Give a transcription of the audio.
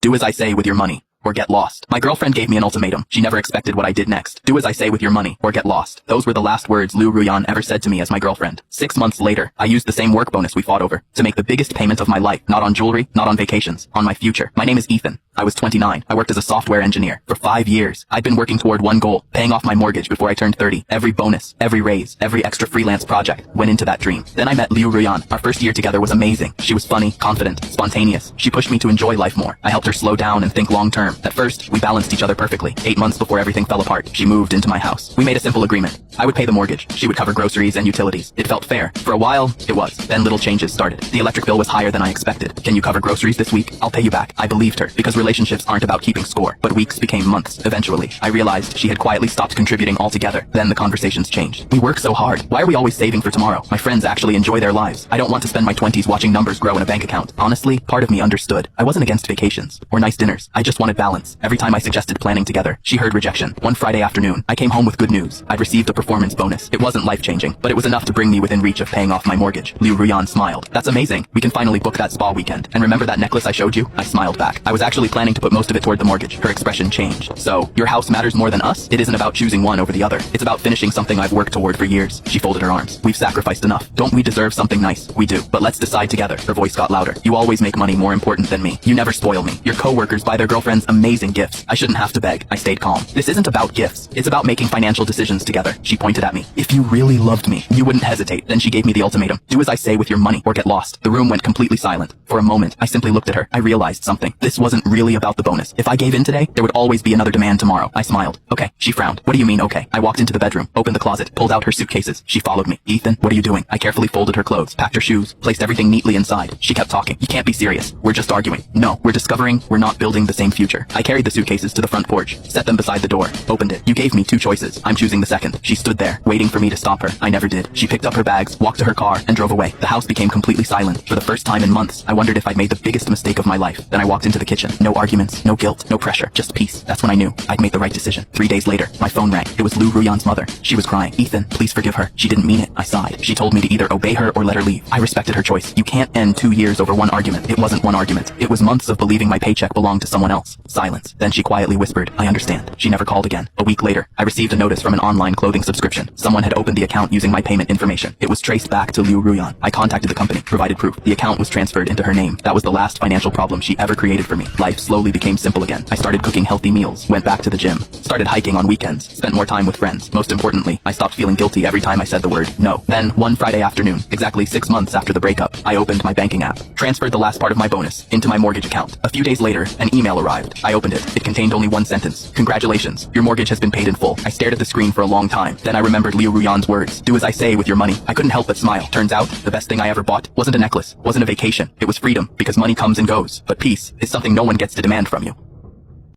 Do as I say with your money, or get lost. My girlfriend gave me an ultimatum. She never expected what I did next. Do as I say with your money, or get lost. Those were the last words Liu Ruyan ever said to me as my girlfriend. 6 months later, I used the same work bonus we fought over to make the biggest payment of my life. Not on jewelry, not on vacations, on my future. My name is Ethan. I was 29. I worked as a software engineer for 5 years. I'd been working toward one goal, paying off my mortgage before I turned 30. Every bonus, every raise, every extra freelance project went into that dream. Then I met Liu Ruyan. Our first year together was amazing. She was funny, confident, spontaneous. She pushed me to enjoy life more. I helped her slow down and think long term. At first, we balanced each other perfectly. 8 months before everything fell apart, she moved into my house. We made a simple agreement. I would pay the mortgage. She would cover groceries and utilities. It felt fair. For a while, it was. Then little changes started. The electric bill was higher than I expected. Can you cover groceries this week? I'll pay you back. I believed her, because relationships aren't about keeping score. But weeks became months. Eventually, I realized she had quietly stopped contributing altogether. Then the conversations changed. We work so hard. Why are we always saving for tomorrow? My friends actually enjoy their lives. I don't want to spend my 20s watching numbers grow in a bank account. Honestly, part of me understood. I wasn't against vacations or nice dinners. I just wanted balance. Every time I suggested planning together, she heard rejection. One Friday afternoon, I came home with good news. I'd received a performance bonus. It wasn't life-changing, but it was enough to bring me within reach of paying off my mortgage. Liu Ruyan smiled. That's amazing. We can finally book that spa weekend. And remember that necklace I showed you? I smiled back. I was actually planning to put most of it toward the mortgage. Her expression changed. So, your house matters more than us? It isn't about choosing one over the other. It's about finishing something I've worked toward for years. She folded her arms. We've sacrificed enough. Don't we deserve something nice? We do. But let's decide together. Her voice got louder. You always make money more important than me. You never spoil me. Your coworkers buy their girlfriends amazing gifts. I shouldn't have to beg. I stayed calm. This isn't about gifts. It's about making financial decisions together. She pointed at me. If you really loved me, you wouldn't hesitate. Then she gave me the ultimatum. Do as I say with your money, or get lost. The room went completely silent. For a moment, I simply looked at her. I realized something. This wasn't really about the bonus. If I gave in today, there would always be another demand tomorrow. I smiled. Okay. She frowned. What do you mean, okay? I walked into the bedroom, opened the closet, pulled out her suitcases. She followed me. Ethan, what are you doing? I carefully folded her clothes, packed her shoes, placed everything neatly inside. She kept talking. You can't be serious. We're just arguing. No, we're discovering we're not building the same future. I carried the suitcases to the front porch, set them beside the door, opened it. You gave me 2 choices. I'm choosing the second. She stood there, waiting for me to stop her. I never did. She picked up her bags, walked to her car, and drove away. The house became completely silent. For the first time in months, I wondered if I'd made the biggest mistake of my life. Then I walked into the kitchen. No arguments, no guilt, no pressure, just peace. That's when I knew I'd made the right decision. 3 days later, my phone rang. It was Liu Ruyan's mother. She was crying. Ethan, please forgive her. She didn't mean it. I sighed. She told me to either obey her or let her leave. I respected her choice. You can't end 2 years over one argument. It wasn't one argument. It was months of believing my paycheck belonged to someone else. Silence. Then she quietly whispered, I understand. She never called again. A week later, I received a notice from an online clothing subscription. Someone had opened the account using my payment information. It was traced back to Liu Ruyan. I contacted the company, provided proof. The account was transferred into her name. That was the last financial problem she ever created for me. Life slowly became simple again. I started cooking healthy meals, went back to the gym, started hiking on weekends, spent more time with friends. Most importantly, I stopped feeling guilty every time I said the word no. Then, one Friday afternoon, exactly 6 months after the breakup, I opened my banking app, transferred the last part of my bonus into my mortgage account. A few days later, an email arrived. I opened it. It contained only one sentence. Congratulations, your mortgage has been paid in full. I stared at the screen for a long time. Then I remembered Liu Ruyan's words. Do as I say with your money. I couldn't help but smile. Turns out, the best thing I ever bought wasn't a necklace, wasn't a vacation. It was freedom, because money comes and goes. But peace is something no one gets to demand from you.